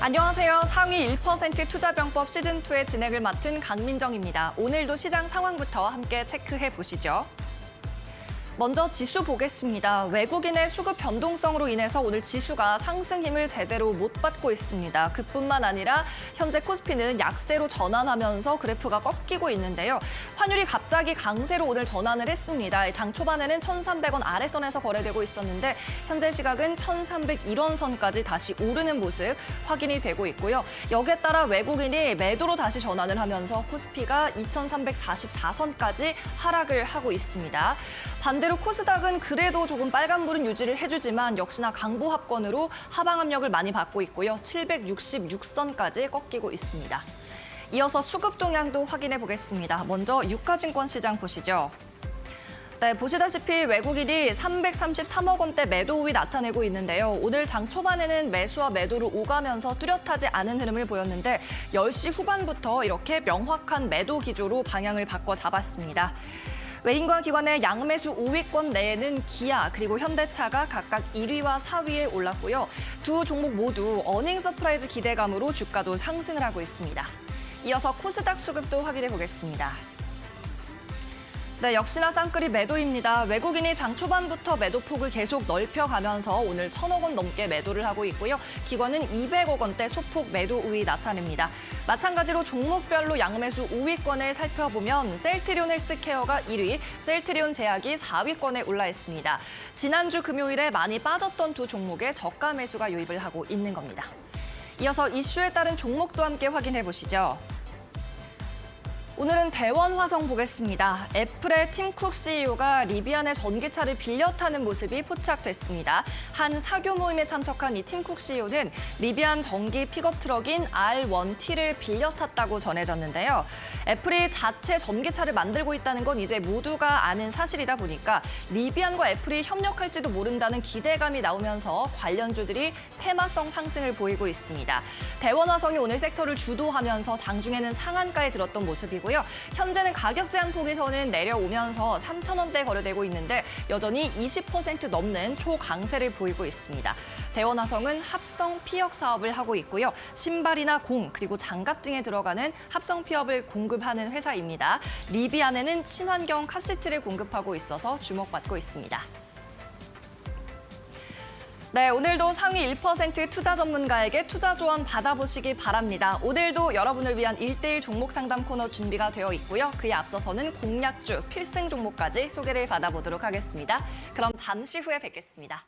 안녕하세요. 상위 1% 투자병법 시즌2의 진행을 맡은 강민정입니다. 오늘도 시장 상황부터 함께 체크해 보시죠. 먼저 지수 보겠습니다. 외국인의 수급 변동성으로 인해서 오늘 지수가 상승 힘을 제대로 못 받고 있습니다. 그뿐만 아니라 현재 코스피는 약세로 전환하면서 그래프가 꺾이고 있는데요. 환율이 갑자기 강세로 오늘 전환을 했습니다. 장 초반에는 1,300원 아래선에서 거래되고 있었는데 현재 시각은 1,301원 선까지 다시 오르는 모습 확인이 되고 있고요. 여기에 따라 외국인이 매도로 다시 전환을 하면서 코스피가 2,344선까지 하락을 하고 있습니다. 반대로 코스닥은 그래도 조금 빨간불은 유지를 해주지만 역시나 강보합권으로 하방 압력을 많이 받고 있고요. 766선까지 꺾이고 있습니다. 이어서 수급 동향도 확인해 보겠습니다. 먼저 유가증권 시장 보시죠. 네, 보시다시피 외국인이 333억 원대 매도 우위 나타내고 있는데요. 오늘 장 초반에는 매수와 매도를 오가면서 뚜렷하지 않은 흐름을 보였는데 10시 후반부터 이렇게 명확한 매도 기조로 방향을 바꿔 잡았습니다. 외인과 기관의 양매수 5위권 내에는 기아 그리고 현대차가 각각 1위와 4위에 올랐고요. 두 종목 모두 어닝 서프라이즈 기대감으로 주가도 상승을 하고 있습니다. 이어서 코스닥 수급도 확인해 보겠습니다. 네, 역시나 쌍끌이 매도입니다. 외국인이 장 초반부터 매도폭을 계속 넓혀가면서 오늘 1,000억 원 넘게 매도를 하고 있고요. 기관은 200억 원대 소폭 매도 우위 나타냅니다. 마찬가지로 종목별로 양매수 5위권을 살펴보면 셀트리온 헬스케어가 1위, 셀트리온 제약이 4위권에 올라 있습니다. 지난주 금요일에 많이 빠졌던 두 종목에 저가 매수가 유입을 하고 있는 겁니다. 이어서 이슈에 따른 종목도 함께 확인해 보시죠. 오늘은 대원화성 보겠습니다. 애플의 팀 쿡 CEO가 리비안 내 전기차를 빌려 타는 모습이 포착됐습니다. 한 사교 모임에 참석한 이 팀 쿡 CEO는 리비안 전기 픽업 트럭인 R1T를 빌려 탔다고 전해졌는데요. 애플이 자체 전기차를 만들고 있다는 건 이제 모두가 아는 사실이다 보니까 리비안과 애플이 협력할지도 모른다는 기대감이 나오면서 관련주들이 테마성 상승을 보이고 있습니다. 대원화성이 오늘 섹터를 주도하면서 장중에는 상한가에 들었던 모습이고요. 현재는 가격 제한 폭에서는 내려오면서 3,000원대 거래되고 있는데 여전히 20% 넘는 초강세를 보이고 있습니다. 대원화성은 합성 피혁 사업을 하고 있고요. 신발이나 공 그리고 장갑 등에 들어가는 합성 피혁을 공급하는 회사입니다. 리비안에는 친환경 카시트를 공급하고 있어서 주목받고 있습니다. 네, 오늘도 상위 1% 투자 전문가에게 투자 조언 받아보시기 바랍니다. 오늘도 여러분을 위한 1:1 종목 상담 코너 준비가 되어 있고요. 그에 앞서서는 공략주, 필승 종목까지 소개를 받아보도록 하겠습니다. 그럼 잠시 후에 뵙겠습니다.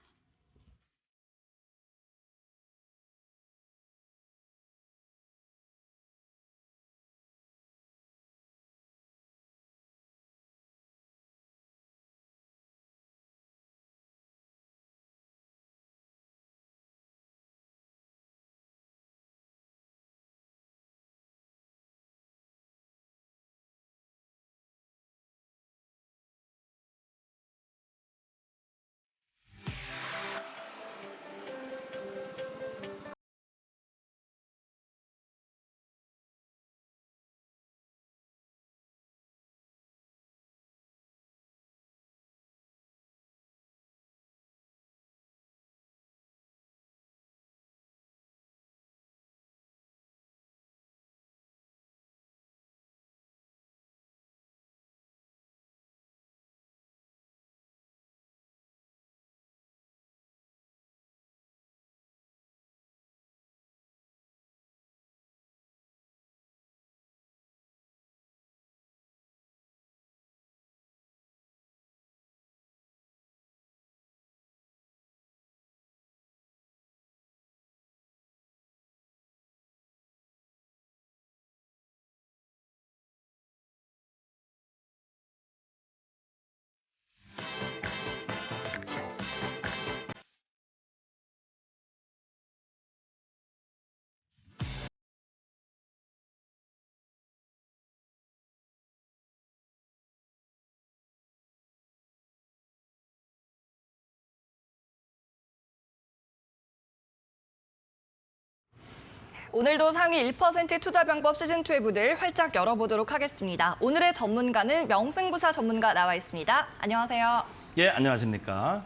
오늘도 상위 1% 투자병법 시즌2의 문을 활짝 열어보도록 하겠습니다. 오늘의 전문가는 명승부사 전문가 나와 있습니다. 안녕하세요. 예, 안녕하십니까.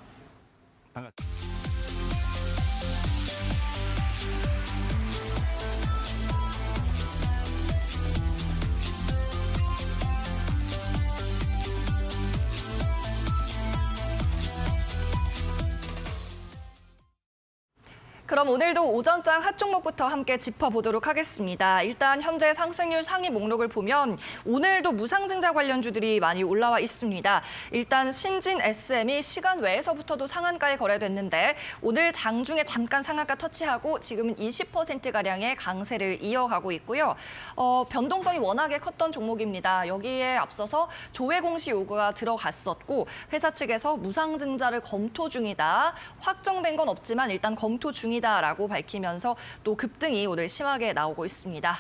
반갑습니다. 그럼 오늘도 오전장 핫 종목부터 함께 짚어보도록 하겠습니다. 일단 현재 상승률 상위 목록을 보면 오늘도 무상증자 관련주들이 많이 올라와 있습니다. 일단 신진 SM이 시간 외에서부터도 상한가에 거래됐는데 오늘 장중에 잠깐 상한가 터치하고 지금은 20%가량의 강세를 이어가고 있고요. 변동성이 워낙에 컸던 종목입니다. 여기에 앞서서 조회 공시 요구가 들어갔었고 회사 측에서 무상증자를 검토 중이다. 확정된 건 없지만 일단 검토 중이다라고 밝히면서 또 급등이 오늘 심하게 나오고 있습니다.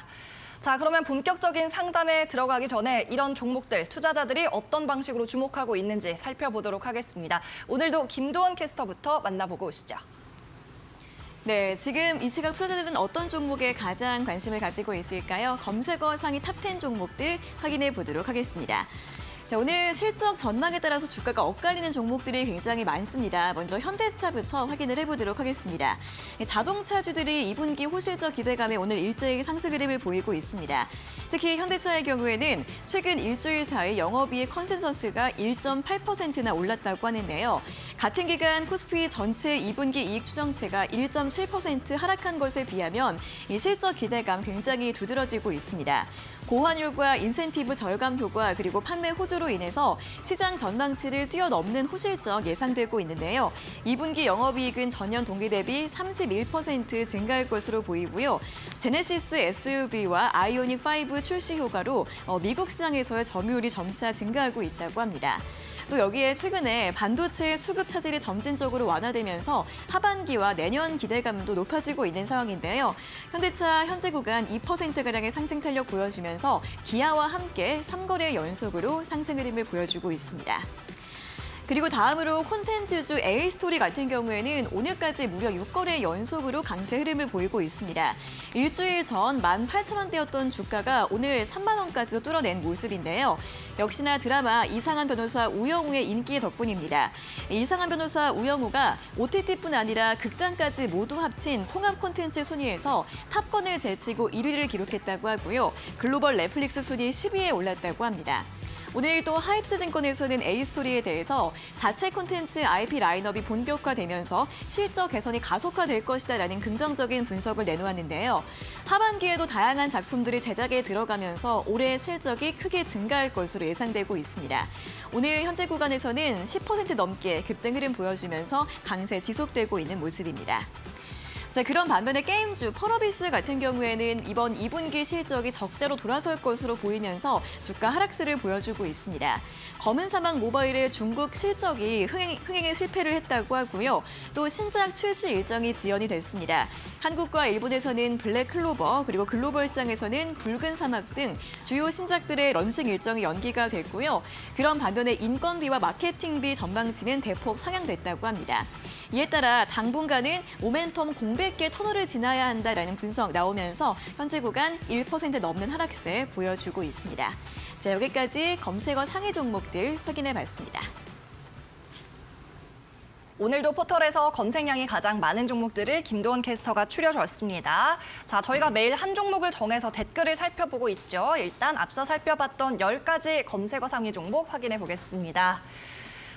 자, 그러면 본격적인 상담에 들어가기 전에 이런 종목들, 투자자들이 어떤 방식으로 주목하고 있는지 살펴보도록 하겠습니다. 오늘도 김도원 캐스터부터 만나보고 오시죠. 네, 지금 이 시각 투자자들은 어떤 종목에 가장 관심을 가지고 있을까요? 검색어 상위 탑10 종목들 확인해 보도록 하겠습니다. 자, 오늘 실적 전망에 따라서 주가가 엇갈리는 종목들이 굉장히 많습니다. 먼저 현대차부터 확인을 해보도록 하겠습니다. 자동차주들이 2분기 호실적 기대감에 오늘 일제히 상승 흐름을 보이고 있습니다. 특히 현대차의 경우에는 최근 일주일 사이 영업이익 컨센서스가 1.8%나 올랐다고 하는데요. 같은 기간 코스피 전체 2분기 이익 추정치가 1.7% 하락한 것에 비하면 이 실적 기대감 굉장히 두드러지고 있습니다. 고환율과 인센티브 절감 효과 그리고 판매 호조로 인해서 시장 전망치를 뛰어넘는 호실적 예상되고 있는데요. 2분기 영업이익은 전년 동기 대비 31% 증가할 것으로 보이고요. 제네시스 SUV와 아이오닉 5 출시 효과로 미국 시장에서의 점유율이 점차 증가하고 있다고 합니다. 또 여기에 최근에 반도체의 수급 차질이 점진적으로 완화되면서 하반기와 내년 기대감도 높아지고 있는 상황인데요. 현대차 현재 구간 2%가량의 상승 탄력 보여주면서 기아와 함께 3거래 연속으로 상승 흐름을 보여주고 있습니다. 그리고 다음으로 콘텐츠주 A스토리 같은 경우에는 오늘까지 무려 6거래 연속으로 강세 흐름을 보이고 있습니다. 일주일 전 18,000원대였던 주가가 오늘 3만 원까지도 뚫어낸 모습인데요. 역시나 드라마 이상한 변호사 우영우의 인기 덕분입니다. 이상한 변호사 우영우가 OTT뿐 아니라 극장까지 모두 합친 통합 콘텐츠 순위에서 탑건을 제치고 1위를 기록했다고 하고요. 글로벌 넷플릭스 순위 10위에 올랐다고 합니다. 오늘 또 하이투자증권에서는 A스토리에 대해서 자체 콘텐츠 IP 라인업이 본격화되면서 실적 개선이 가속화될 것이다라는 긍정적인 분석을 내놓았는데요. 하반기에도 다양한 작품들이 제작에 들어가면서 올해 실적이 크게 증가할 것으로 예상되고 있습니다. 오늘 현재 구간에서는 10% 넘게 급등 흐름 보여주면서 강세 지속되고 있는 모습입니다. 자, 그런 반면에 게임주 펄어비스 같은 경우에는 이번 2분기 실적이 적자로 돌아설 것으로 보이면서 주가 하락세를 보여주고 있습니다. 검은 사막 모바일의 중국 실적이 흥행에 실패를 했다고 하고요. 또 신작 출시 일정이 지연이 됐습니다. 한국과 일본에서는 블랙 클로버 그리고 글로벌 시장에서는 붉은 사막 등 주요 신작들의 런칭 일정이 연기가 됐고요. 그런 반면에 인건비와 마케팅비 전망치는 대폭 상향됐다고 합니다. 이에 따라 당분간은 모멘텀 공백기의 터널을 지나야 한다라는 분석 나오면서 현재 구간 1% 넘는 하락세 보여주고 있습니다. 자, 여기까지 검색어 상위 종목들 확인해봤습니다. 오늘도 포털에서 검색량이 가장 많은 종목들을 김도원 캐스터가 추려줬습니다. 자, 저희가 매일 한 종목을 정해서 댓글을 살펴보고 있죠. 일단 앞서 살펴봤던 10가지 검색어 상위 종목 확인해 보겠습니다.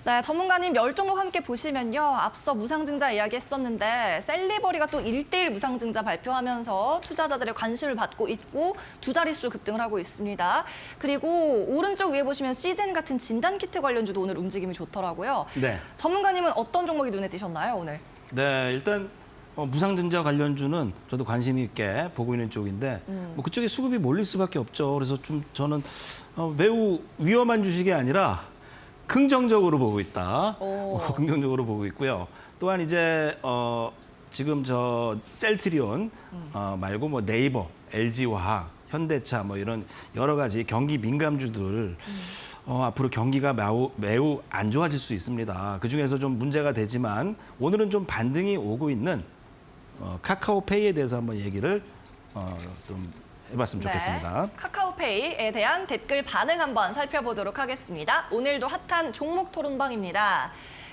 네, 전문가님 10종목 함께 보시면요. 앞서 무상증자 이야기했었는데 셀리버리가 또 1대1 무상증자 발표하면서 투자자들의 관심을 받고 있고 두 자릿수 급등을 하고 있습니다. 그리고 오른쪽 위에 보시면 시즌 같은 진단키트 관련주도 오늘 움직임이 좋더라고요. 네. 전문가님은 어떤 종목이 눈에 띄셨나요, 오늘? 네, 일단 무상증자 관련주는 저도 관심 있게 보고 있는 쪽인데 뭐 그쪽에 수급이 몰릴 수밖에 없죠. 그래서 좀 저는 매우 위험한 주식이 아니라 긍정적으로 보고 있다. 긍정적으로 보고 있고요. 또한 이제 지금 저 셀트리온 말고 뭐 네이버, LG화학, 현대차 뭐 이런 여러 가지 경기 민감주들 앞으로 경기가 매우 안 좋아질 수 있습니다. 그중에서 좀 문제가 되지만 오늘은 좀 반등이 오고 있는 카카오페이에 대해서 한번 얘기를 좀 해봤으면 좋겠습니다. 네, 카카오페이에 대한 댓글 반응 한번 살펴보도록 하겠습니다. 오늘도 핫한 종목 토론방입니다.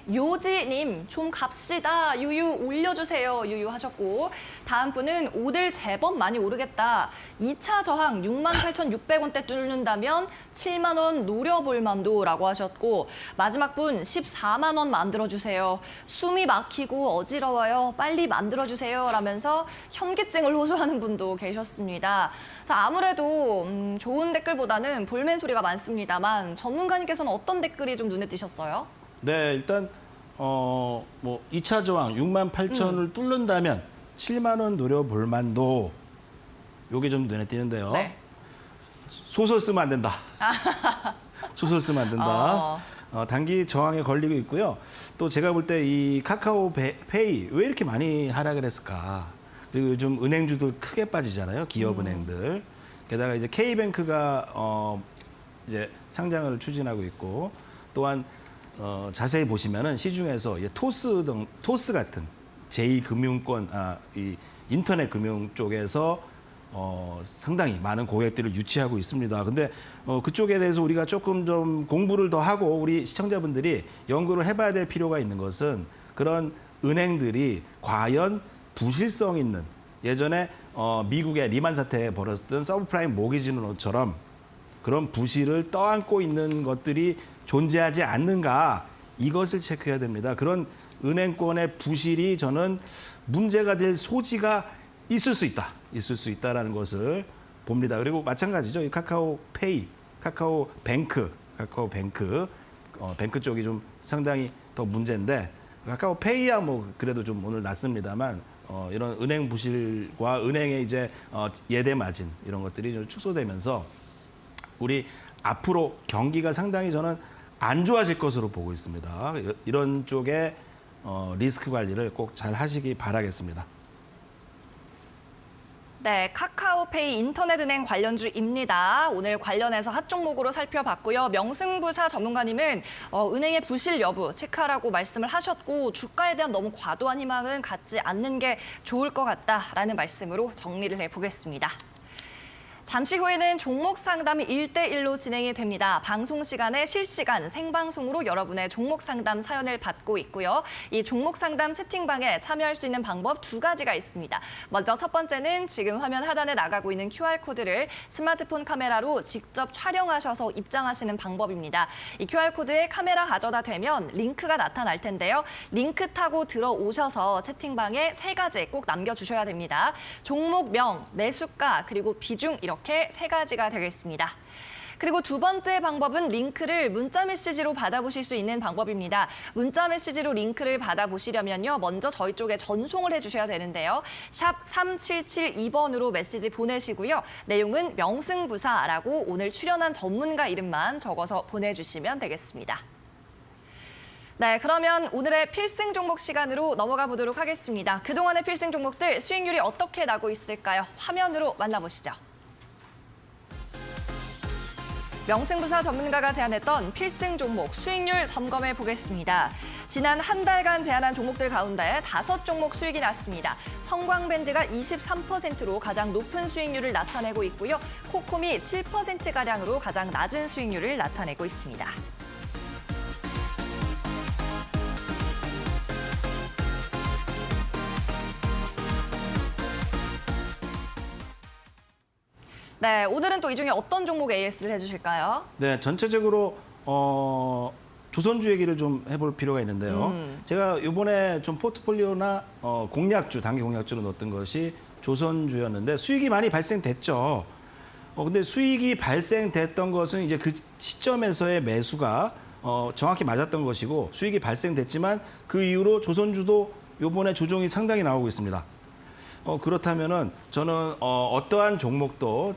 요지님, 좀 갑시다. 유유 올려주세요. 유유 하셨고, 다음 분은 오늘 제법 많이 오르겠다. 2차 저항 68,600원대 뚫는다면 7만 원 노려볼 만도라고 하셨고, 마지막 분 14만 원 만들어주세요. 숨이 막히고 어지러워요. 빨리 만들어주세요. 라면서 현기증을 호소하는 분도 계셨습니다. 자, 아무래도 좋은 댓글보다는 볼멘 소리가 많습니다만 전문가님께서는 어떤 댓글이 좀 눈에 띄셨어요? 네, 일단 뭐 2차 저항 68,000을 뚫는다면 7만 원 노려볼 만도 요게 좀 눈에 띄는데요. 네. 소설 쓰면 안 된다. 소설 쓰면 안 된다. 단기 저항에 걸리고 있고요. 또 제가 볼 때 이 카카오페이 왜 이렇게 많이 하락을 했을까? 그리고 요즘 은행주도 크게 빠지잖아요. 기업은행들. 게다가 이제 K뱅크가 이제 상장을 추진하고 있고, 또한 자세히 보시면은 시중에서 토스 같은 제2금융권, 이 인터넷 금융 쪽에서 상당히 많은 고객들을 유치하고 있습니다. 근데 그쪽에 대해서 우리가 조금 좀 공부를 더 하고 우리 시청자분들이 연구를 해봐야 될 필요가 있는 것은, 그런 은행들이 과연 부실성 있는, 예전에 미국의 리만 사태에 벌어졌던 서브프라임 모기지노처럼 그런 부실을 떠안고 있는 것들이 존재하지 않는가, 이것을 체크해야 됩니다. 그런 은행권의 부실이 저는 문제가 될 소지가 있을 수 있다라는 것을 봅니다. 그리고 마찬가지죠. 이 카카오페이, 카카오뱅크 뱅크 쪽이 좀 상당히 더 문제인데, 카카오페이야 뭐 그래도 좀 오늘 낮습니다만, 이런 은행 부실과 은행의 이제 예대 마진 이런 것들이 좀 축소되면서 우리 앞으로 경기가 상당히 저는 안 좋아질 것으로 보고 있습니다. 이런 쪽에 리스크 관리를 꼭 잘 하시기 바라겠습니다. 네, 카카오페이 인터넷은행 관련주입니다. 오늘 관련해서 핫 종목으로 살펴봤고요. 명승부사 전문가님은 은행의 부실 여부 체크하라고 말씀을 하셨고, 주가에 대한 너무 과도한 희망은 갖지 않는 게 좋을 것 같다라는 말씀으로 정리를 해보겠습니다. 잠시 후에는 종목 상담이 1대1로 진행이 됩니다. 방송 시간에 실시간 생방송으로 여러분의 종목 상담 사연을 받고 있고요. 이 종목 상담 채팅방에 참여할 수 있는 방법 2가지가 있습니다. 먼저 첫 번째는 지금 화면 하단에 나가고 있는 QR코드를 스마트폰 카메라로 직접 촬영하셔서 입장하시는 방법입니다. 이 QR코드에 카메라 가져다 대면 링크가 나타날 텐데요. 링크 타고 들어오셔서 채팅방에 3가지 꼭 남겨주셔야 됩니다. 종목명, 매수가, 그리고 비중, 이렇게 3가지가 되겠습니다. 그리고 두 번째 방법은 링크를 문자 메시지로 받아보실 수 있는 방법입니다. 문자 메시지로 링크를 받아보시려면요, 먼저 저희 쪽에 전송을 해주셔야 되는데요. 샵 3772번으로 메시지 보내시고요. 내용은 명승부사라고 오늘 출연한 전문가 이름만 적어서 보내주시면 되겠습니다. 네, 그러면 오늘의 필승 종목 시간으로 넘어가 보도록 하겠습니다. 그동안의 필승 종목들 수익률이 어떻게 나고 있을까요? 화면으로 만나보시죠. 명승부사 전문가가 제안했던 필승 종목 수익률 점검해 보겠습니다. 지난 한 달간 제안한 종목들 가운데 5종목 수익이 났습니다. 성광밴드가 23%로 가장 높은 수익률을 나타내고 있고요. 코콤이 7%가량으로 가장 낮은 수익률을 나타내고 있습니다. 네, 오늘은 또 이 중에 어떤 종목 AS를 해주실까요? 네, 전체적으로 조선주 얘기를 좀 해볼 필요가 있는데요. 제가 이번에 좀 포트폴리오나 공략주, 단기 공략주로 넣었던 것이 조선주였는데 수익이 많이 발생됐죠. 근데 수익이 발생됐던 것은 이제 그 시점에서의 매수가 정확히 맞았던 것이고, 수익이 발생됐지만 그 이후로 조선주도 이번에 조정이 상당히 나오고 있습니다. 그렇다면은 저는 어떠한 종목도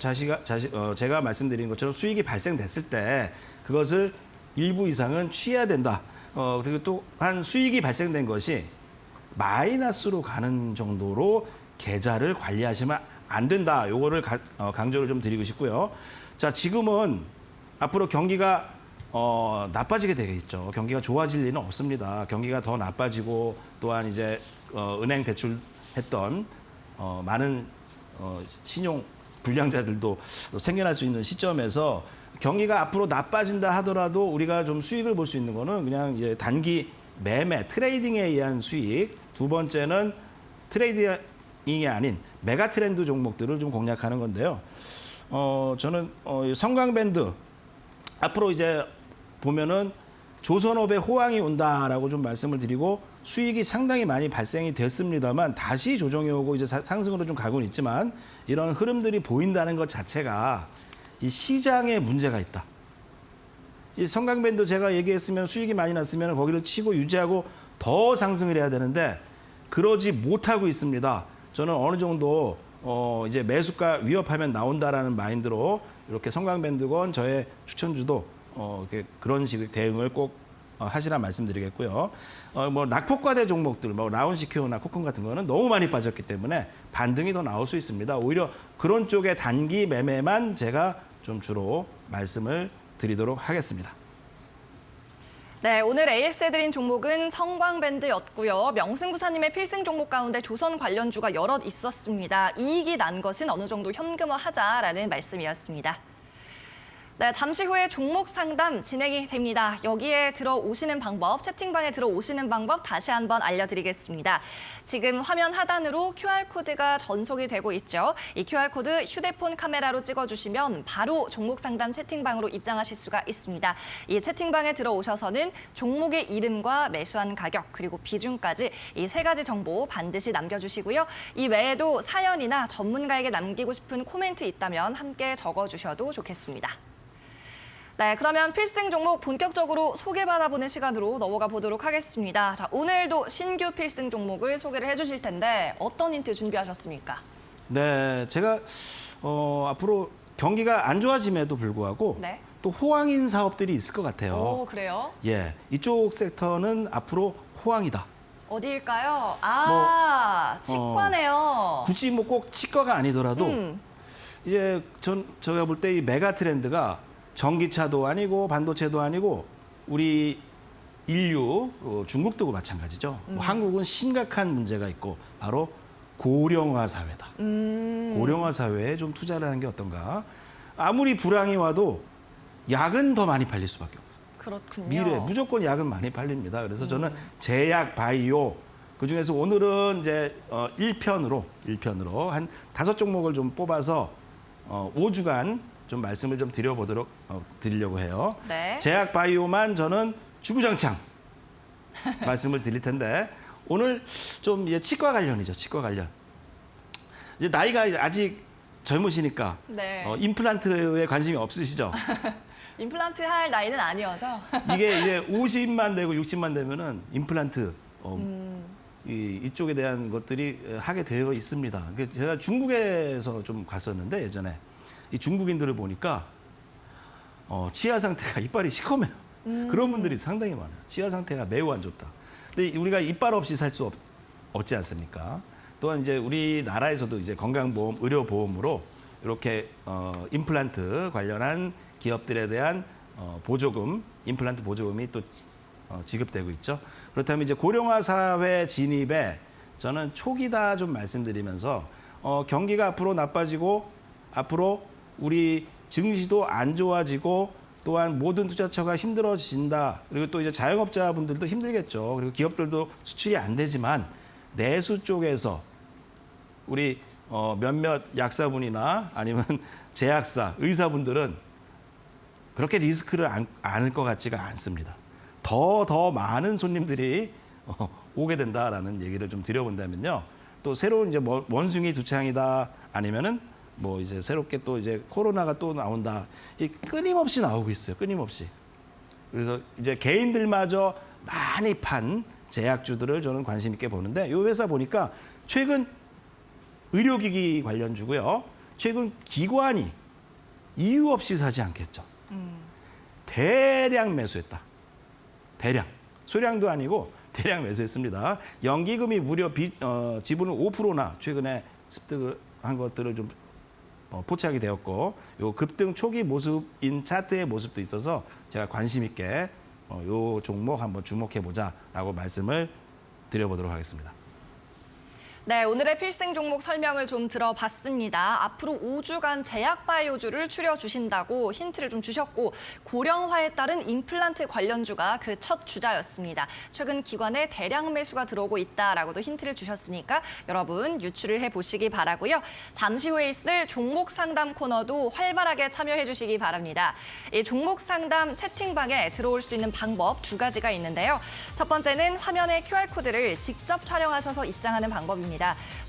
제가 말씀드린 것처럼 수익이 발생됐을 때 그것을 일부 이상은 취해야 된다. 그리고 또한 수익이 발생된 것이 마이너스로 가는 정도로 계좌를 관리하시면 안 된다. 요거를 강조를 좀 드리고 싶고요. 자, 지금은 앞으로 경기가 나빠지게 되겠죠. 경기가 좋아질 리는 없습니다. 경기가 더 나빠지고, 또한 이제 은행 대출했던 많은 신용 불량자들도 생겨날 수 있는 시점에서 경기가 앞으로 나빠진다 하더라도 우리가 좀 수익을 볼 수 있는 거는 그냥 이제 단기 매매, 트레이딩에 의한 수익, 두 번째는 트레이딩이 아닌 메가 트렌드 종목들을 좀 공략하는 건데요. 저는 성광밴드 앞으로 이제 보면은 조선업에 호황이 온다라고 좀 말씀을 드리고 수익이 상당히 많이 발생이 됐습니다만 다시 조정이 오고 이제 상승으로 좀 가고는 있지만 이런 흐름들이 보인다는 것 자체가 이 시장에 문제가 있다. 이 성광밴드 제가 얘기했으면 수익이 많이 났으면 거기를 치고 유지하고 더 상승을 해야 되는데 그러지 못하고 있습니다. 저는 어느 정도 이제 매수가 위협하면 나온다라는 마인드로 이렇게 성광밴드건 저의 추천주도 이렇게 그런 식의 대응을 꼭 하시라 말씀드리겠고요. 뭐 낙폭과대 종목들, 뭐 라운시큐나 코콘 같은 거는 너무 많이 빠졌기 때문에 반등이 더 나올 수 있습니다. 오히려 그런 쪽의 단기 매매만 제가 좀 주로 말씀을 드리도록 하겠습니다. 네, 오늘 AS해드린 종목은 성광밴드였고요. 명승부사님의 필승 종목 가운데 조선 관련주가 여럿 있었습니다. 이익이 난 것은 어느 정도 현금화하자라는 말씀이었습니다. 네, 잠시 후에 종목 상담 진행이 됩니다. 여기에 들어오시는 방법, 채팅방에 들어오시는 방법 다시 한번 알려드리겠습니다. 지금 화면 하단으로 QR코드가 전송이 되고 있죠. 이 QR코드 휴대폰 카메라로 찍어주시면 바로 종목 상담 채팅방으로 입장하실 수가 있습니다. 이 채팅방에 들어오셔서는 종목의 이름과 매수한 가격, 그리고 비중까지 이 세 가지 정보 반드시 남겨주시고요. 이 외에도 사연이나 전문가에게 남기고 싶은 코멘트 있다면 함께 적어주셔도 좋겠습니다. 네, 그러면 필승 종목 본격적으로 소개받아보는 시간으로 넘어가 보도록 하겠습니다. 자, 오늘도 신규 필승 종목을 소개를 해주실 텐데 어떤 힌트 준비하셨습니까? 네, 제가 앞으로 경기가 안 좋아짐에도 불구하고 네. 또 호황인 사업들이 있을 것 같아요. 오, 그래요? 예, 이쪽 섹터는 앞으로 호황이다. 어디일까요? 치과네요. 굳이 뭐 꼭 치과가 아니더라도 이제 제가 볼 때 이 메가 트렌드가 전기차도 아니고 반도체도 아니고 우리 인류 중국도 마찬가지죠. 한국은 심각한 문제가 있고 바로 고령화 사회다. 고령화 사회에 좀 투자를 하는 게 어떤가. 아무리 불황이 와도 약은 더 많이 팔릴 수밖에 없어요. 그렇군요. 미래 무조건 약은 많이 팔립니다. 그래서 저는 제약, 바이오 그중에서 오늘은 이제 1편으로 한 5종목을 좀 뽑아서 5주간 좀 말씀을 좀 드리려고 해요. 네. 제약 바이오만 저는 주구장창 말씀을 드릴 텐데 오늘 좀 이제 치과 관련이죠. 치과 관련. 이제 나이가 아직 젊으시니까 네. 임플란트에 관심이 없으시죠? 임플란트 할 나이는 아니어서. 이게 이제 50만 되고 60만 되면은 임플란트 이쪽에 대한 것들이 하게 되어 있습니다. 제가 중국에서 좀 갔었는데 예전에 이 중국인들을 보니까 치아 상태가 이빨이 시커매요. 그런 분들이 상당히 많아요. 치아 상태가 매우 안 좋다. 근데 우리가 이빨 없이 살 수 없지 않습니까? 또한 이제 우리나라에서도 이제 건강보험, 의료보험으로 이렇게 임플란트 관련한 기업들에 대한 보조금, 임플란트 보조금이 또 지급되고 있죠. 그렇다면 이제 고령화 사회 진입에 저는 초기다 좀 말씀드리면서 경기가 앞으로 나빠지고 앞으로 우리 증시도 안 좋아지고 또한 모든 투자처가 힘들어진다. 그리고 또 이제 자영업자분들도 힘들겠죠. 그리고 기업들도 수출이 안 되지만 내수 쪽에서 우리 몇몇 약사분이나 아니면 제약사, 의사분들은 그렇게 리스크를 안을 것 같지가 않습니다. 더 많은 손님들이 오게 된다라는 얘기를 좀 드려본다면요. 또 새로운 이제 원숭이 두 창이다 아니면은 뭐 이제 새롭게 또 이제 코로나가 또 나온다. 이 끊임없이 나오고 있어요. 끊임없이. 그래서 이제 개인들마저 많이 판 제약주들을 저는 관심 있게 보는데 이 회사 보니까 최근 의료기기 관련주고요. 최근 기관이 이유 없이 사지 않겠죠. 대량 매수했다. 대량. 소량도 아니고 대량 매수했습니다. 연기금이 무려 지분을 5%나 최근에 습득한 것들을 좀 포착이 되었고 요 급등 초기 모습인 차트의 모습도 있어서 제가 관심 있게 요 종목 한번 주목해 보자라고 말씀을 드려보도록 하겠습니다. 네, 오늘의 필생 종목 설명을 좀 들어봤습니다. 앞으로 5주간 제약바이오주를 추려주신다고 힌트를 좀 주셨고 고령화에 따른 임플란트 관련주가 그 첫 주자였습니다. 최근 기관에 대량 매수가 들어오고 있다라고도 힌트를 주셨으니까 여러분 유추를 해보시기 바라고요. 잠시 후에 있을 종목 상담 코너도 활발하게 참여해 주시기 바랍니다. 이 종목 상담 채팅방에 들어올 수 있는 방법 2가지가 있는데요. 첫 번째는 화면의 QR코드를 직접 촬영하셔서 입장하는 방법입니다.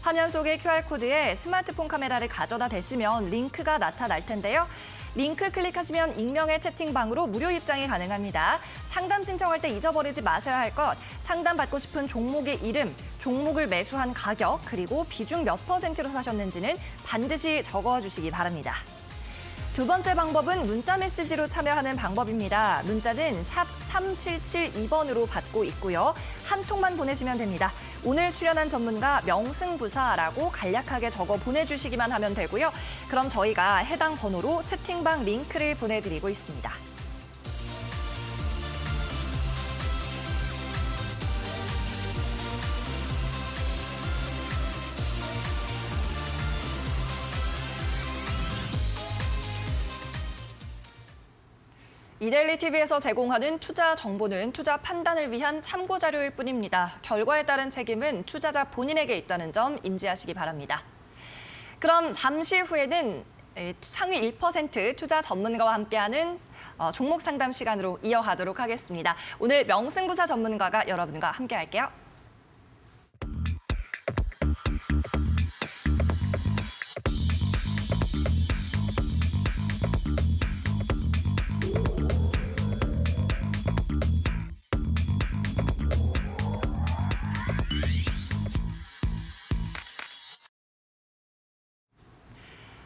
화면 속의 QR코드에 스마트폰 카메라를 가져다 대시면 링크가 나타날 텐데요. 링크 클릭하시면 익명의 채팅방으로 무료 입장이 가능합니다. 상담 신청할 때 잊어버리지 마셔야 할 것, 상담 받고 싶은 종목의 이름, 종목을 매수한 가격, 그리고 비중 몇 %로 사셨는지는 반드시 적어주시기 바랍니다. 두 번째 방법은 문자 메시지로 참여하는 방법입니다. 문자는 샵 3772번으로 받고 있고요. 한 통만 보내시면 됩니다. 오늘 출연한 전문가 명승부사라고 간략하게 적어 보내주시기만 하면 되고요. 그럼 저희가 해당 번호로 채팅방 링크를 보내드리고 있습니다. 이데일리 TV에서 제공하는 투자 정보는 투자 판단을 위한 참고 자료일 뿐입니다. 결과에 따른 책임은 투자자 본인에게 있다는 점 인지하시기 바랍니다. 그럼 잠시 후에는 상위 1% 투자 전문가와 함께하는 종목 상담 시간으로 이어가도록 하겠습니다. 오늘 명승부사 전문가가 여러분과 함께할게요.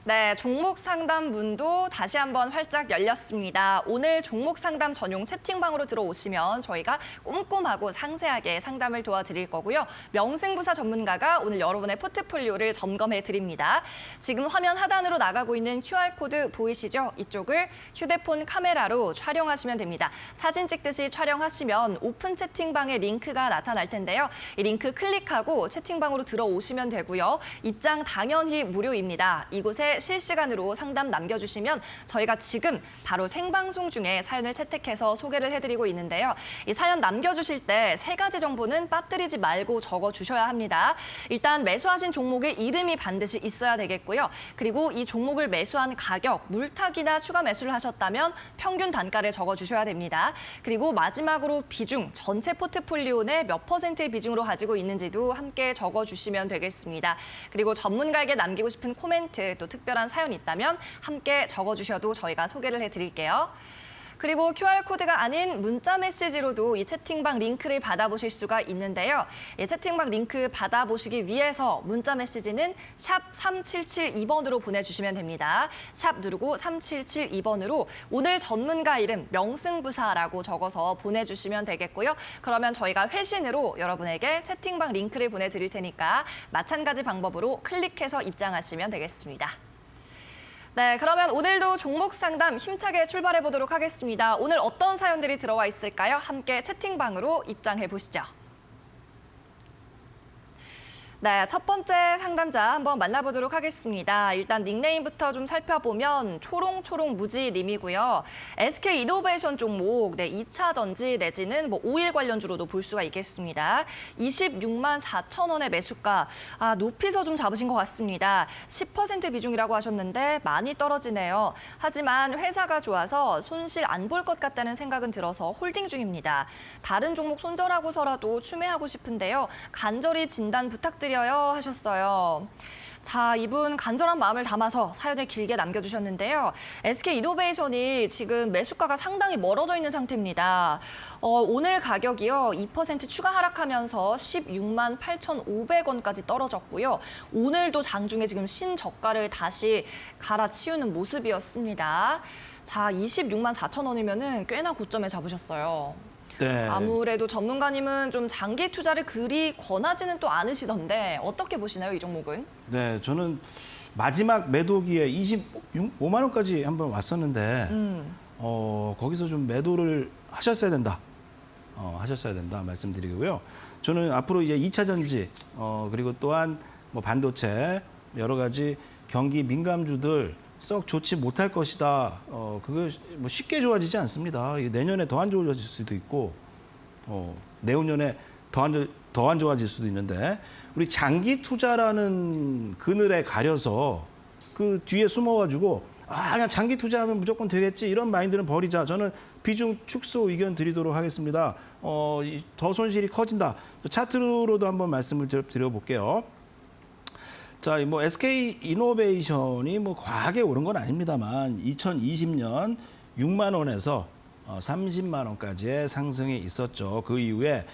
네, 종목 상담 문도 다시 한번 활짝 열렸습니다. 오늘 종목 상담 전용 채팅방으로 들어오시면 저희가 꼼꼼하고 상세하게 상담을 도와드릴 거고요. 명승부사 전문가가 오늘 여러분의 포트폴리오를 점검해 드립니다. 지금 화면 하단으로 나가고 있는 QR코드 보이시죠? 이쪽을 휴대폰 카메라로 촬영하시면 됩니다. 사진 찍듯이 촬영하시면 오픈 채팅방에 링크가 나타날 텐데요. 이 링크 클릭하고 채팅방으로 들어오시면 되고요. 입장 당연히 무료입니다. 이곳에 실시간으로 상담 남겨주시면 저희가 지금 바로 생방송 중에 사연을 채택해서 소개를 해드리고 있는데요. 이 사연 남겨주실 때 3가지 정보는 빠뜨리지 말고 적어주셔야 합니다. 일단 매수하신 종목의 이름이 반드시 있어야 되겠고요. 그리고 이 종목을 매수한 가격, 물타기나 추가 매수를 하셨다면 평균 단가를 적어주셔야 됩니다. 그리고 마지막으로 비중, 전체 포트폴리오 내 몇 %의 비중으로 가지고 있는지도 함께 적어주시면 되겠습니다. 그리고 전문가에게 남기고 싶은 코멘트, 또 특별한 사연이 있다면 함께 적어주셔도 저희가 소개를 해드릴게요. 그리고 QR코드가 아닌 문자 메시지로도 이 채팅방 링크를 받아보실 수가 있는데요. 이 채팅방 링크 받아보시기 위해서 문자 메시지는 샵 3772번으로 보내주시면 됩니다. 샵 누르고 3772번으로 오늘 전문가 이름 명승부사라고 적어서 보내주시면 되겠고요. 그러면 저희가 회신으로 여러분에게 채팅방 링크를 보내드릴 테니까 마찬가지 방법으로 클릭해서 입장하시면 되겠습니다. 네, 그러면 오늘도 종목 상담 힘차게 출발해 보도록 하겠습니다. 오늘 어떤 사연들이 들어와 있을까요? 함께 채팅방으로 입장해 보시죠. 네, 첫 번째 상담자 한번 만나보도록 하겠습니다. 일단 닉네임부터 좀 살펴보면 초롱초롱 무지님이고요. SK 이노베이션 종목, 2차 전지 내지는 오일 관련주로도 볼 수가 있겠습니다. 26만 4천 원의 매수가, 높이서 좀 잡으신 것 같습니다. 10% 비중이라고 하셨는데 많이 떨어지네요. 하지만 회사가 좋아서 손실 안 볼 것 같다는 생각은 들어서 홀딩 중입니다. 다른 종목 손절하고서라도 추매하고 싶은데요. 간절히 진단 부탁드려요 하셨어요. 자, 이분 간절한 마음을 담아서 사연을 길게 남겨주셨는데요. SK 이노베이션이 지금 매수가가 상당히 멀어져 있는 상태입니다. 오늘 가격이요, 2% 추가 하락하면서 16만 8,500원까지 떨어졌고요. 오늘도 장중에 지금 신저가를 다시 갈아치우는 모습이었습니다. 자, 26만 4천 원이면은 꽤나 고점에 잡으셨어요. 네. 아무래도 전문가님은 좀 장기 투자를 그리 권하지는 또 않으시던데 어떻게 보시나요, 이 종목은? 네, 저는 마지막 매도기에 25만 원까지 한번 왔었는데 거기서 좀 매도를 하셨어야 된다. 하셨어야 된다 말씀드리고요. 저는 앞으로 이제 2차 전지 그리고 또한 뭐 반도체 여러 가지 경기 민감주들 썩 좋지 못할 것이다. 그거 뭐 쉽게 좋아지지 않습니다. 이게 내년에 더 안 좋아질 수도 있고 내후년에 더 안 좋아질 수도 있는데 우리 장기 투자라는 그늘에 가려서 그 뒤에 숨어가지고 그냥 장기 투자하면 무조건 되겠지 이런 마인드는 버리자. 저는 비중 축소 의견 드리도록 하겠습니다. 더 손실이 커진다. 차트로도 한번 말씀을 드려볼게요. 자, 뭐 SK 이노베이션이 뭐 과하게 오른 건 아닙니다만 2020년 6만 원에서 30만 원까지의 상승이 있었죠. 그 이후에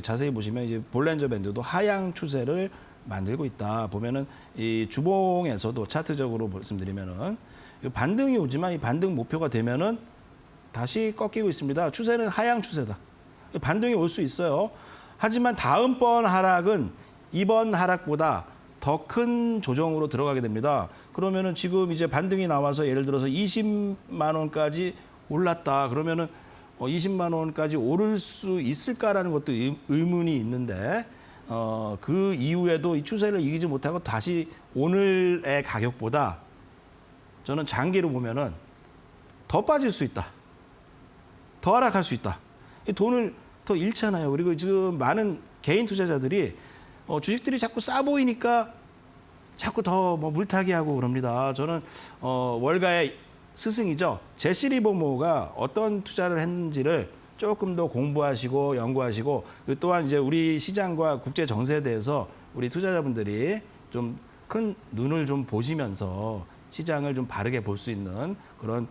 자세히 보시면 이제 볼린저 밴드도 하향 추세를 만들고 있다. 보면은 이 주봉에서도 차트적으로 말씀드리면은 반등이 오지만 이 반등 목표가 되면은 다시 꺾이고 있습니다. 추세는 하향 추세다. 반등이 올 수 있어요. 하지만 다음번 하락은 이번 하락보다 더 큰 조정으로 들어가게 됩니다. 그러면은 지금 이제 반등이 나와서 예를 들어서 20만 원까지 올랐다. 그러면은 20만 원까지 오를 수 있을까라는 것도 의문이 있는데 그 이후에도 이 추세를 이기지 못하고 다시 오늘의 가격보다 저는 장기로 보면은 더 빠질 수 있다. 더 하락할 수 있다. 이 돈을 더 잃잖아요. 그리고 지금 많은 개인 투자자들이 주식들이 자꾸 싸 보이니까 자꾸 더 뭐 물타기 하고 그럽니다. 저는 월가의 스승이죠. 제시 리버모어가 어떤 투자를 했는지를 조금 더 공부하시고 연구하시고 또한 이제 우리 시장과 국제 정세에 대해서 우리 투자자분들이 좀 큰 눈을 좀 보시면서 시장을 좀 바르게 볼 수 있는 그런